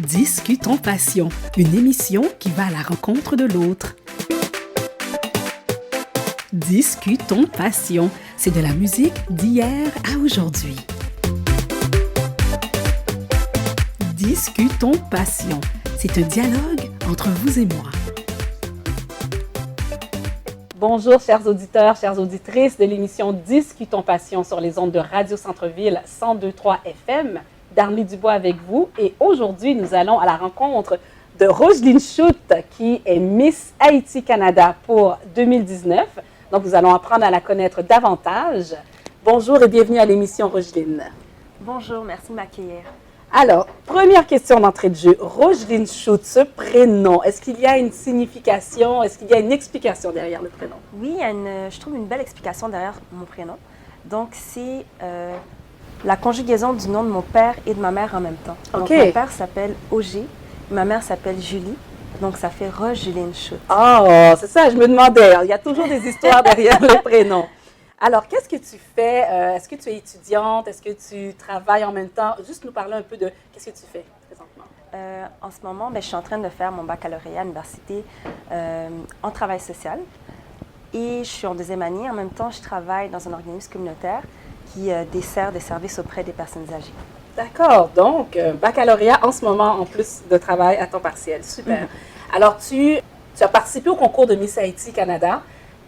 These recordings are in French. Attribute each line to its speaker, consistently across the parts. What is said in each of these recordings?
Speaker 1: Discutons Passion, une émission qui va à la rencontre de l'autre. Discutons Passion, c'est de la musique d'hier à aujourd'hui. Discutons Passion, c'est un dialogue entre vous et moi.
Speaker 2: Bonjour, chers auditeurs, chères auditrices de l'émission Discutons Passion sur les ondes de Radio Centre-Ville 102.3 FM. Darmy Dubois avec vous. Et aujourd'hui, nous allons à la rencontre de Rogeline Schutt, qui est Miss Haïti Canada pour 2019. Donc, nous allons apprendre à la connaître davantage. Bonjour et bienvenue à l'émission, Rogeline.
Speaker 3: Bonjour, merci de m'accueillir.
Speaker 2: Alors, première question d'entrée de jeu. Rogeline Schutt, ce prénom, est-ce qu'il y a une signification, est-ce qu'il y a une explication derrière le prénom?
Speaker 3: Oui, je trouve une belle explication derrière mon prénom. Donc, c'est la conjugaison du nom de mon père et de ma mère en même temps. Donc, mon père s'appelle Auger, ma mère s'appelle Julie. Donc, ça fait Rogeline Schutt.
Speaker 2: Oh, c'est ça, je me demandais. Il y a toujours des histoires derrière le prénom. Alors, qu'est-ce que tu fais? Est-ce que tu es étudiante? Est-ce que tu travailles en même temps? Juste nous parler un peu de qu'est-ce que tu fais présentement.
Speaker 3: En ce moment, je suis en train de faire mon baccalauréat à l'université en travail social. Et je suis en deuxième année. En même temps, je travaille dans un organisme communautaire qui dessert des services auprès des personnes âgées.
Speaker 2: D'accord. Donc, baccalauréat en ce moment, en plus de travail à temps partiel. Super. Alors, tu as participé au concours de Miss Haïti Canada.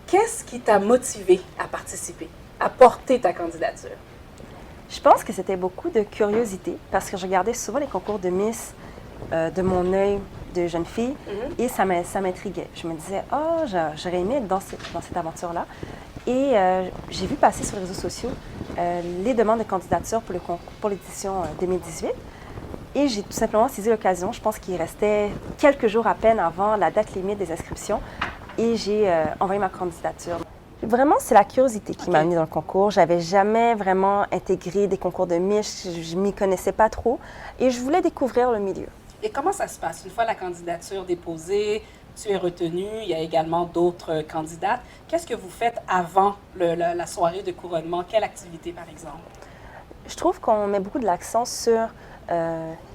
Speaker 2: Qu'est-ce qui t'a motivé à participer, à porter ta candidature?
Speaker 3: Je pense que c'était beaucoup de curiosité parce que je regardais souvent les concours de Miss de mon œil de jeune fille et ça m'intriguait. Je me disais, oh, j'aurais aimé être dans cette aventure-là. Et j'ai vu passer sur les réseaux sociaux les demandes de candidature pour l'édition 2018. Et j'ai tout simplement saisi l'occasion. Je pense qu'il restait quelques jours à peine avant la date limite des inscriptions. Et j'ai envoyé ma candidature. Vraiment, c'est la curiosité qui m'a amenée dans le concours. Je n'avais jamais vraiment intégré des concours de Miss. Je ne m'y connaissais pas trop. Et je voulais découvrir le milieu.
Speaker 2: Et comment ça se passe? Une fois la candidature déposée, tu es retenue, il y a également d'autres candidates. Qu'est-ce que vous faites avant la soirée de couronnement? Quelle activité, par exemple?
Speaker 3: Je trouve qu'on met beaucoup de l'accent sur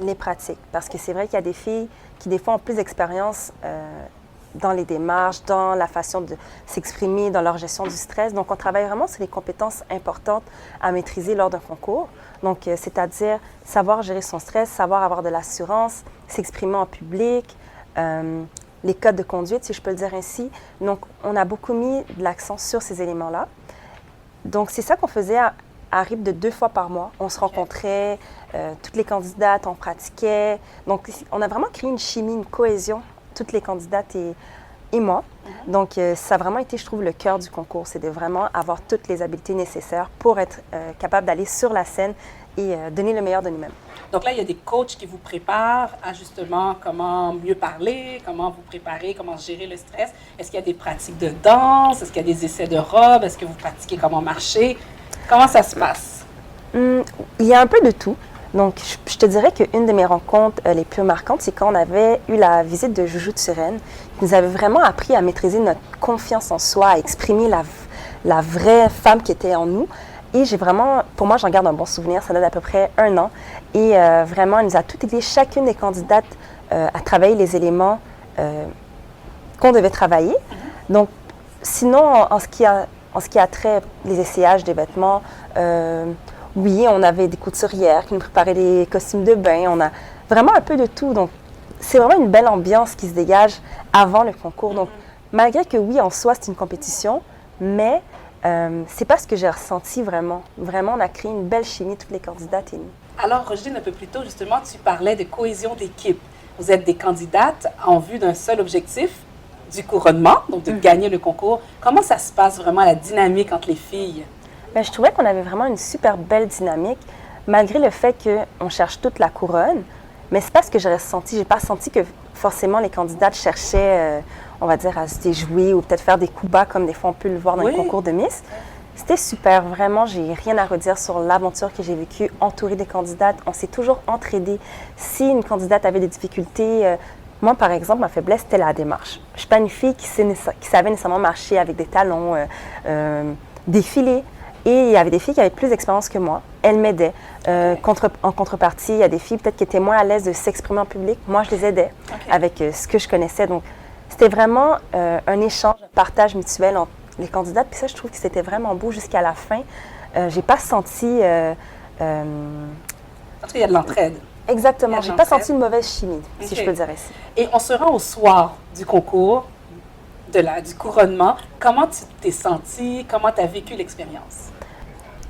Speaker 3: les pratiques. Parce que c'est vrai qu'il y a des filles qui, des fois, ont plus d'expérience dans les démarches, dans la façon de s'exprimer, dans leur gestion du stress. Donc, on travaille vraiment sur les compétences importantes à maîtriser lors d'un concours. Donc, c'est-à-dire savoir gérer son stress, savoir avoir de l'assurance, s'exprimer en public, les codes de conduite, si je peux le dire ainsi. Donc, on a beaucoup mis de l'accent sur ces éléments-là. Donc, c'est ça qu'on faisait à rythme de 2 fois par mois. On se rencontrait, toutes les candidates, on pratiquait. Donc, on a vraiment créé une chimie, une cohésion, toutes les candidates et moi. Donc, ça a vraiment été, je trouve, le cœur du concours. C'est de vraiment avoir toutes les habiletés nécessaires pour être capable d'aller sur la scène et donner le meilleur de nous-mêmes.
Speaker 2: Donc là, il y a des coachs qui vous préparent à justement comment mieux parler, comment vous préparer, comment gérer le stress. Est-ce qu'il y a des pratiques de danse? Est-ce qu'il y a des essais de robe? Est-ce que vous pratiquez comment marcher? Comment ça se passe?
Speaker 3: Il y a un peu de tout. Donc, je te dirais qu'une de mes rencontres les plus marquantes, c'est quand on avait eu la visite de Joujou Turenne, qui nous avait vraiment appris à maîtriser notre confiance en soi, à exprimer la vraie femme qui était en nous. Et pour moi, j'en garde un bon souvenir. Ça date d'à peu près 1 an. Et vraiment, elle nous a toutes aidé, chacune des candidates, à travailler les éléments qu'on devait travailler. Donc, sinon, en ce qui a trait les essayages des vêtements, oui, on avait des couturières qui nous préparaient des costumes de bain. On a vraiment un peu de tout. Donc, c'est vraiment une belle ambiance qui se dégage avant le concours. Donc, malgré que oui, en soi, c'est une compétition, mais c'est pas ce que j'ai ressenti vraiment. Vraiment, on a créé une belle chimie, toutes les candidates et nous.
Speaker 2: Alors, Rogeline, un peu plus tôt, justement, tu parlais de cohésion d'équipe. Vous êtes des candidates en vue d'un seul objectif, du couronnement, donc de gagner le concours. Comment ça se passe vraiment, la dynamique entre les filles?
Speaker 3: Bien, je trouvais qu'on avait vraiment une super belle dynamique, malgré le fait qu'on cherche toute la couronne. Mais c'est pas ce que j'ai ressenti. J'ai pas senti que forcément les candidates cherchaient, on va dire, à se déjouer ou peut-être faire des coups bas comme des fois on peut le voir dans les concours de Miss. C'était super, vraiment, j'ai rien à redire sur l'aventure que j'ai vécue, entourée des candidates. On s'est toujours entraidés. Si une candidate avait des difficultés, moi, par exemple, ma faiblesse, c'était la démarche. Je suis pas une fille qui savait nécessairement marcher avec des talons, défiler. Et il y avait des filles qui avaient plus d'expérience que moi. Elles m'aidaient. En contrepartie, il y a des filles peut-être qui étaient moins à l'aise de s'exprimer en public. Moi, je les aidais avec ce que je connaissais. Donc, c'était vraiment un échange, un partage mutuel entre les candidates. Puis ça, je trouve que c'était vraiment beau jusqu'à la fin. J'ai pas senti...
Speaker 2: En tout cas, il y a de l'entraide.
Speaker 3: Exactement. J'ai pas senti une mauvaise chimie, si je peux le dire ainsi.
Speaker 2: Et on se rend au soir du concours, du couronnement. Comment tu t'es sentie? Comment tu as vécu l'expérience?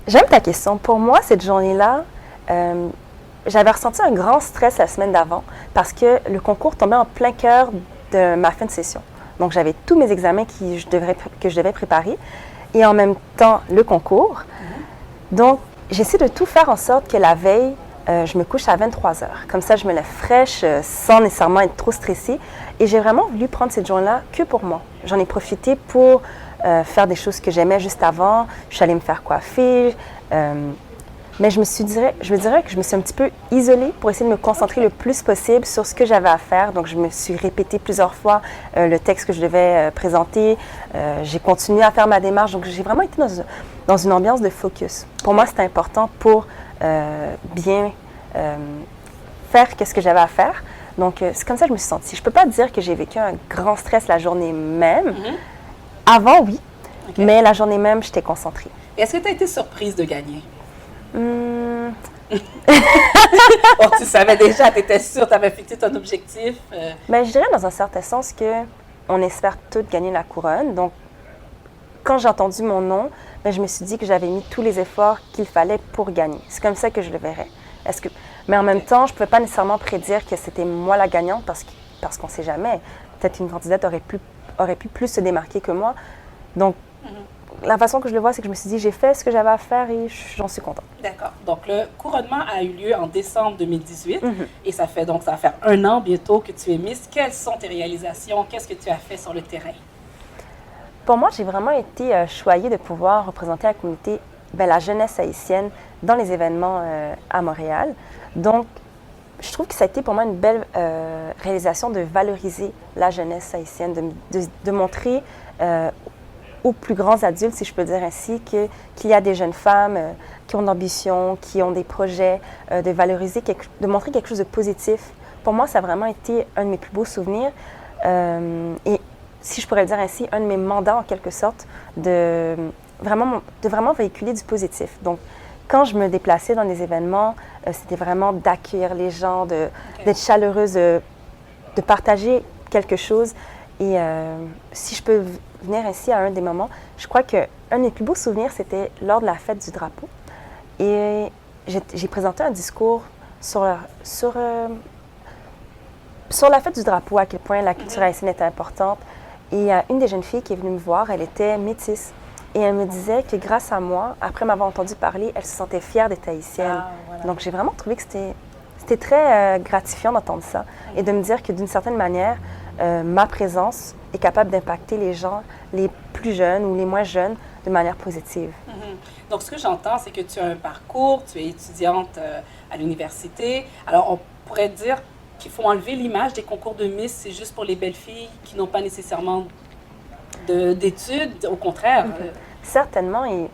Speaker 3: J'aime ta question. Pour moi, cette journée-là, j'avais ressenti un grand stress la semaine d'avant parce que le concours tombait en plein cœur de ma fin de session. Donc, j'avais tous mes examens que je devais préparer et en même temps, le concours. Donc, j'essaie de tout faire en sorte que la veille, je me couche à 23 heures. Comme ça, je me lève fraîche, sans nécessairement être trop stressée. Et j'ai vraiment voulu prendre cette journée-là que pour moi. J'en ai profité pour faire des choses que j'aimais juste avant. Je suis allée me faire coiffer. Mais je dirais que je me suis un petit peu isolée pour essayer de me concentrer le plus possible sur ce que j'avais à faire. Donc, je me suis répété plusieurs fois le texte que je devais présenter. J'ai continué à faire ma démarche. Donc, j'ai vraiment été dans une ambiance de focus. Pour moi, c'était important pour bien faire ce que j'avais à faire. Donc, c'est comme ça que je me suis sentie. Je ne peux pas dire que j'ai vécu un grand stress la journée même. Avant, oui. Mais la journée même, j'étais concentrée.
Speaker 2: Est-ce que tu as été surprise de gagner?
Speaker 3: Hum,
Speaker 2: Bon, tu savais déjà, tu étais sûre, tu avais fixé ton objectif.
Speaker 3: Ben, je dirais dans un certain sens qu'on espère toutes gagner la couronne. Donc, quand j'ai entendu mon nom, ben, je me suis dit que j'avais mis tous les efforts qu'il fallait pour gagner. C'est comme ça que je le verrais. Mais en même temps, je ne pouvais pas nécessairement prédire que c'était moi la gagnante parce qu'on ne sait jamais. Peut-être qu'une candidate aurait pu plus se démarquer que moi. Donc, la façon que je le vois, c'est que je me suis dit, j'ai fait ce que j'avais à faire et j'en suis contente.
Speaker 2: D'accord. Donc, le couronnement a eu lieu en décembre 2018 et ça va faire 1 an bientôt que tu es Miss. Quelles sont tes réalisations? Qu'est-ce que tu as fait sur le terrain?
Speaker 3: Pour moi, j'ai vraiment été choyée de pouvoir représenter la communauté, la jeunesse haïtienne dans les événements à Montréal. Donc, je trouve que ça a été pour moi une belle réalisation de valoriser la jeunesse haïtienne, de montrer aux plus grands adultes, si je peux dire ainsi, qu'il y a des jeunes femmes qui ont de l'ambition, qui ont des projets, de valoriser, de montrer quelque chose de positif. Pour moi, ça a vraiment été un de mes plus beaux souvenirs. Et si je pourrais le dire ainsi, un de mes mandats en quelque sorte, de vraiment véhiculer du positif. Donc, quand je me déplaçais dans des événements, c'était vraiment d'accueillir les gens, d'être chaleureuse, de partager quelque chose. Et si je peux venir ainsi à un des moments, je crois qu'un de mes plus beaux souvenirs, c'était lors de la fête du drapeau. Et j'ai présenté un discours sur la fête du drapeau, à quel point la culture haïtienne était importante. Et une des jeunes filles qui est venue me voir, elle était métisse. Et elle me disait que grâce à moi, après m'avoir entendu parler, elle se sentait fière d'être haïtienne. Voilà. Donc, j'ai vraiment trouvé que c'était très gratifiant d'entendre ça et de me dire que d'une certaine manière, ma présence est capable d'impacter les gens, les plus jeunes ou les moins jeunes, de manière positive.
Speaker 2: Donc, ce que j'entends, c'est que tu as un parcours, tu es étudiante à l'université. Alors, on pourrait dire qu'il faut enlever l'image des concours de Miss, c'est juste pour les belles filles qui n'ont pas nécessairement d'études, au contraire.
Speaker 3: Certainement, et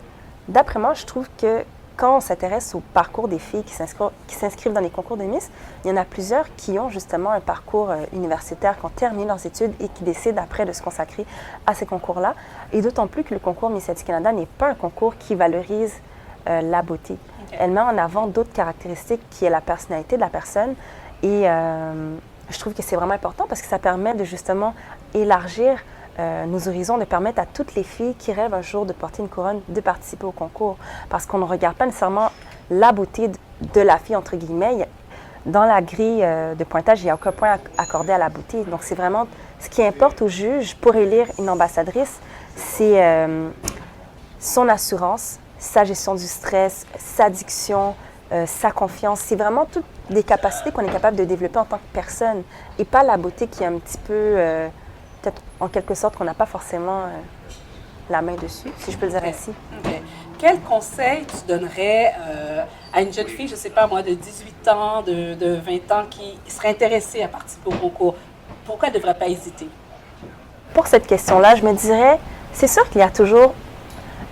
Speaker 3: d'après moi, je trouve que quand on s'intéresse au parcours des filles qui s'inscrivent dans les concours de Miss, il y en a plusieurs qui ont justement un parcours universitaire, qui ont terminé leurs études et qui décident après de se consacrer à ces concours-là. Et d'autant plus que le concours Miss du Canada n'est pas un concours qui valorise la beauté. Elle met en avant d'autres caractéristiques qui est la personnalité de la personne. Et je trouve que c'est vraiment important parce que ça permet de justement élargir nos horizons, de permettre à toutes les filles qui rêvent un jour de porter une couronne de participer au concours. Parce qu'on ne regarde pas nécessairement la beauté de la fille, entre guillemets. Dans la grille de pointage, il n'y a aucun point accordé à la beauté. Donc, c'est vraiment ce qui importe au juge pour élire une ambassadrice, c'est son assurance, sa gestion du stress, sa diction, sa confiance. C'est vraiment toutes des capacités qu'on est capable de développer en tant que personne et pas la beauté qui est un petit peu... peut-être en quelque sorte qu'on n'a pas forcément la main dessus, si je peux le dire ainsi.
Speaker 2: Quel conseil tu donnerais à une jeune fille, je ne sais pas moi, de 18 ans, de 20 ans, qui serait intéressée à participer au concours? Pourquoi elle ne devrait pas hésiter?
Speaker 3: Pour cette question-là, je me dirais, c'est sûr qu'il y a toujours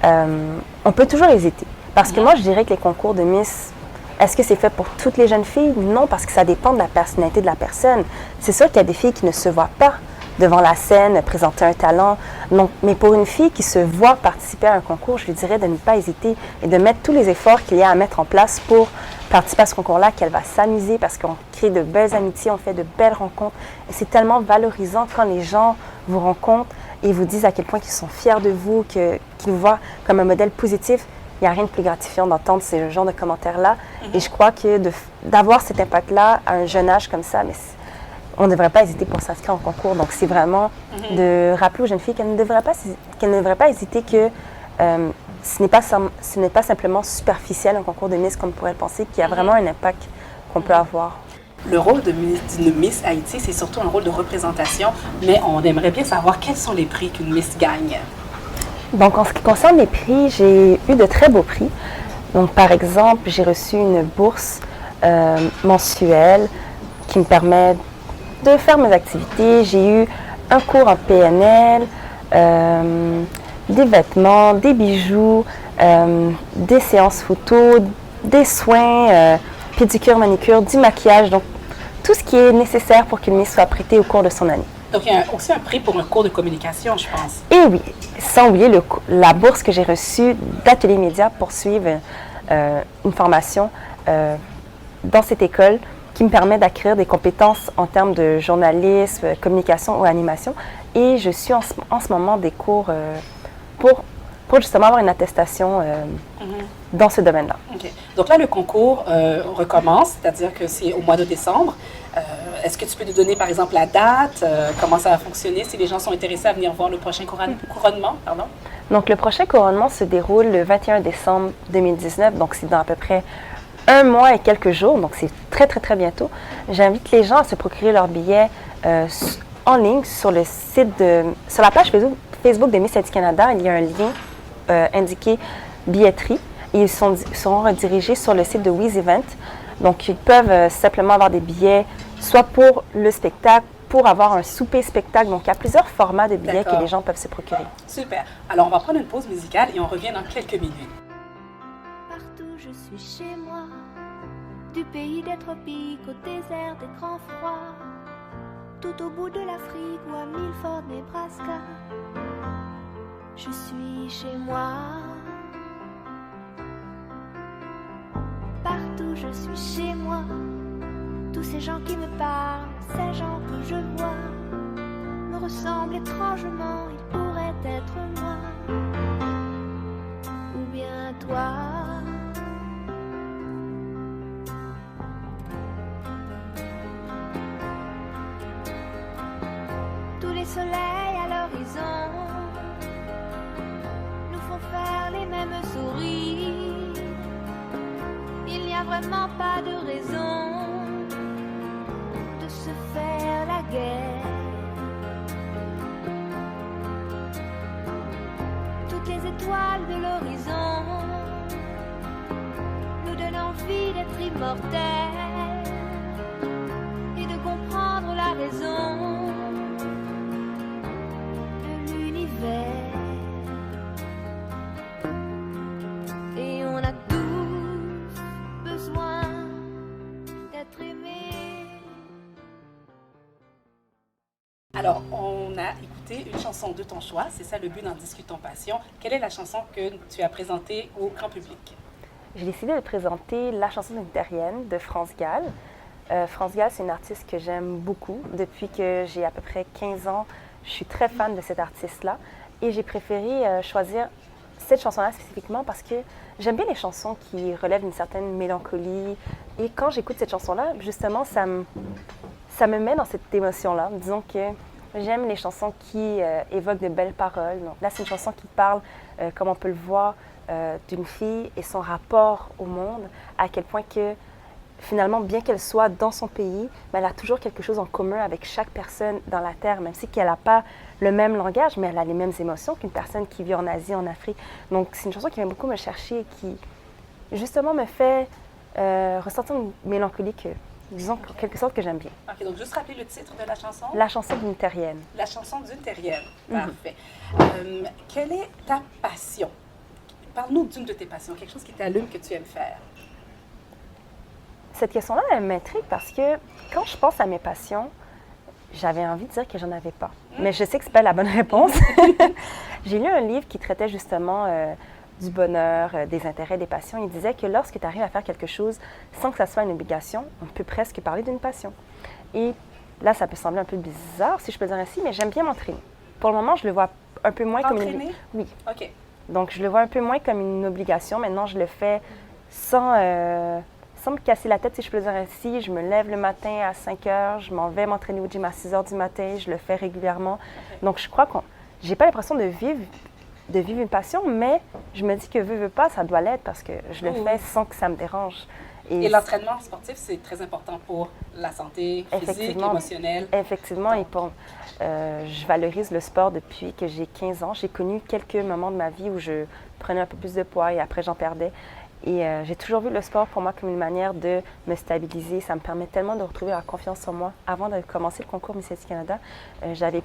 Speaker 3: on peut toujours hésiter. Parce que moi, je dirais que les concours de Miss, est-ce que c'est fait pour toutes les jeunes filles? Non, parce que ça dépend de la personnalité de la personne. C'est sûr qu'il y a des filles qui ne se voient pas devant la scène, présenter un talent. Donc, mais pour une fille qui se voit participer à un concours, je lui dirais de ne pas hésiter et de mettre tous les efforts qu'il y a à mettre en place pour participer à ce concours-là, qu'elle va s'amuser parce qu'on crée de belles amitiés, on fait de belles rencontres. Et c'est tellement valorisant quand les gens vous rencontrent et vous disent à quel point ils sont fiers de vous, qu'ils vous voient comme un modèle positif. Il n'y a rien de plus gratifiant d'entendre ce genre de commentaires-là. Et je crois que d'avoir cet impact-là à un jeune âge comme ça, mais on ne devrait pas hésiter pour s'inscrire en concours. Donc, c'est vraiment de rappeler aux jeunes filles qu'elles ne devraient pas hésiter que ce n'est pas simplement superficiel un concours de Miss comme on pourrait le penser, qu'il y a vraiment un impact qu'on peut avoir.
Speaker 2: Le rôle d'une Miss Haïti, c'est surtout un rôle de représentation, mais on aimerait bien savoir quels sont les prix qu'une Miss gagne.
Speaker 3: Donc, en ce qui concerne les prix, j'ai eu de très beaux prix. Donc, par exemple, j'ai reçu une bourse mensuelle qui me permet de faire mes activités. J'ai eu un cours en PNL, des vêtements, des bijoux, des séances photo, des soins, pédicure, manicure, du maquillage. Donc, tout ce qui est nécessaire pour qu'une Miss soit prêtée au cours de son année.
Speaker 2: Donc, il y a aussi un prix pour un cours de communication, je pense.
Speaker 3: Et oui, sans oublier la bourse que j'ai reçue d'Atelier Média pour suivre une formation dans cette école qui me permet d'acquérir des compétences en termes de journalisme, communication ou animation. Et je suis en ce moment des cours pour justement avoir une attestation dans ce domaine-là.
Speaker 2: Okay. Donc là, le concours recommence, c'est-à-dire que c'est au mois de décembre. Est-ce que tu peux nous donner, par exemple, la date, comment ça va fonctionner, si les gens sont intéressés à venir voir le prochain couronnement? Pardon.
Speaker 3: Donc, le prochain couronnement se déroule le 21 décembre 2019, donc c'est dans à peu près 1 mois et quelques jours, donc c'est très, très, très bientôt. J'invite les gens à se procurer leurs billets en ligne sur le site sur la page Facebook de Miss Haïti Canada. Il y a un lien indiqué billetterie et ils seront redirigés sur le site de Wiz Event. Donc, ils peuvent simplement avoir des billets, soit pour le spectacle, pour avoir un souper-spectacle. Donc, il y a plusieurs formats de billets que les gens peuvent se procurer.
Speaker 2: Super. Alors, on va prendre une pause musicale et on revient dans quelques minutes.
Speaker 4: Partout je suis chez moi, du pays des tropiques au désert des grands froids, tout au bout de l'Afrique ou à Milford, Nebraska. Je suis chez moi. Partout je suis chez moi, tous ces gens qui me parlent, ces gens que je vois, me ressemblent étrangement, ils pourraient être moi, ou bien toi. Tous les soleils à l'horizon nous font faire les mêmes sourires. Il n'y a vraiment pas de raison de se faire la guerre. Toutes les étoiles de l'horizon nous donnent envie d'être immortels et de comprendre la raison de l'univers. Et on a besoin d'être aimé.
Speaker 2: Alors, on a écouté une chanson de ton choix, c'est ça le but d'en Discutons Passion. Quelle est la chanson que tu as présentée au grand public?
Speaker 3: J'ai décidé de présenter la chanson d'une terrienne de France Gall. France Gall, c'est une artiste que j'aime beaucoup. Depuis que j'ai à peu près 15 ans, je suis très fan de cette artiste-là. Et j'ai préféré choisir cette chanson-là spécifiquement parce que j'aime bien les chansons qui relèvent d'une certaine mélancolie. Et quand j'écoute cette chanson-là, justement, ça me met dans cette émotion-là. Disons que j'aime les chansons qui évoquent de belles paroles. Donc, là, c'est une chanson qui parle, comme on peut le voir, d'une fille et son rapport au monde, à quel point que finalement, bien qu'elle soit dans son pays, mais elle a toujours quelque chose en commun avec chaque personne dans la Terre, même si qu'elle n'a pas le même langage, mais elle a les mêmes émotions qu'une personne qui vit en Asie, en Afrique. Donc, c'est une chanson qui vient beaucoup me chercher et qui, justement, me fait ressentir une mélancolie que, disons, en quelque sorte, que j'aime bien.
Speaker 2: OK, donc juste rappeler le titre de la chanson.
Speaker 3: La chanson d'une terrienne.
Speaker 2: La chanson d'une terrienne. Parfait. Quelle est ta passion? Parle-nous d'une de tes passions, quelque chose qui t'allume, que tu aimes faire.
Speaker 3: Cette question-là, elle m'intrigue parce que quand je pense à mes passions, j'avais envie de dire que j'en avais pas. Mais je sais que c'est pas la bonne réponse. J'ai lu un livre qui traitait justement du bonheur, des intérêts, des passions. Il disait que lorsque tu arrives à faire quelque chose sans que ça soit une obligation, on peut presque parler d'une passion. Et là, ça peut sembler un peu bizarre, si je peux dire ainsi, mais j'aime bien m'entraîner. Pour le moment, je le vois un peu moins comme une... Oui.
Speaker 2: OK.
Speaker 3: Donc, je le vois un peu moins comme une obligation. Maintenant, je le fais sans me casser la tête, si je peux le dire ainsi. Je me lève le matin à 5 heures, je m'en vais m'entraîner au gym à 6 heures du matin, je le fais régulièrement. Okay. Donc, je crois que j'ai pas l'impression de vivre une passion, mais je me dis que veux pas, ça doit l'être parce que je le fais sans que ça me dérange.
Speaker 2: Et l'entraînement sportif, c'est très important pour la santé physique, émotionnelle.
Speaker 3: Effectivement, et je valorise le sport depuis que j'ai 15 ans. J'ai connu quelques moments de ma vie où je prenais un peu plus de poids et après j'en perdais. Et j'ai toujours vu le sport pour moi comme une manière de me stabiliser. Ça me permet tellement de retrouver la confiance en moi. Avant de commencer le concours Miss Haïti Canada, j'avais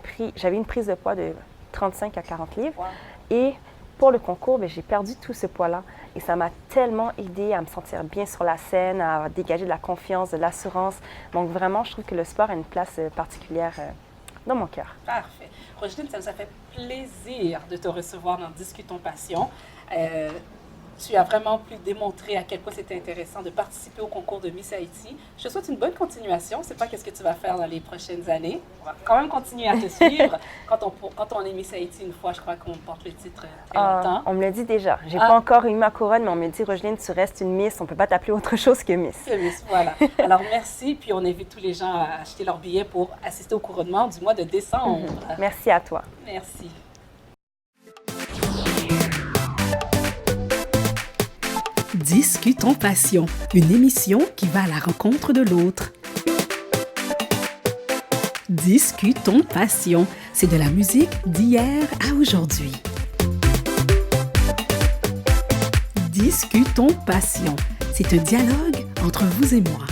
Speaker 3: une prise de poids de 35 à 40 livres. Wow. Et pour le concours, j'ai perdu tout ce poids-là. Et ça m'a tellement aidée à me sentir bien sur la scène, à dégager de la confiance, de l'assurance. Donc vraiment, je trouve que le sport a une place particulière dans mon cœur.
Speaker 2: Parfait. Rogeline, ça nous a fait plaisir de te recevoir dans Discutons Passion. Tu as vraiment pu démontrer à quel point c'était intéressant de participer au concours de Miss Haïti. Je te souhaite une bonne continuation. Je ne sais pas qu'est-ce que tu vas faire dans les prochaines années. On va quand même continuer à te suivre. Quand on est Miss Haïti une fois, je crois qu'on porte le titre très longtemps.
Speaker 3: On me le dit déjà. J'ai pas encore eu ma couronne, mais on me dit, Rogeline, tu restes une Miss. On ne peut pas t'appeler autre chose que Miss.
Speaker 2: C'est Miss, voilà. Alors, merci. Puis, on invite tous les gens à acheter leurs billets pour assister au couronnement du mois de décembre.
Speaker 3: Merci à toi.
Speaker 2: Merci.
Speaker 1: Discutons Passion, une émission qui va à la rencontre de l'autre. Discutons Passion, c'est de la musique d'hier à aujourd'hui. Discutons Passion, c'est un dialogue entre vous et moi.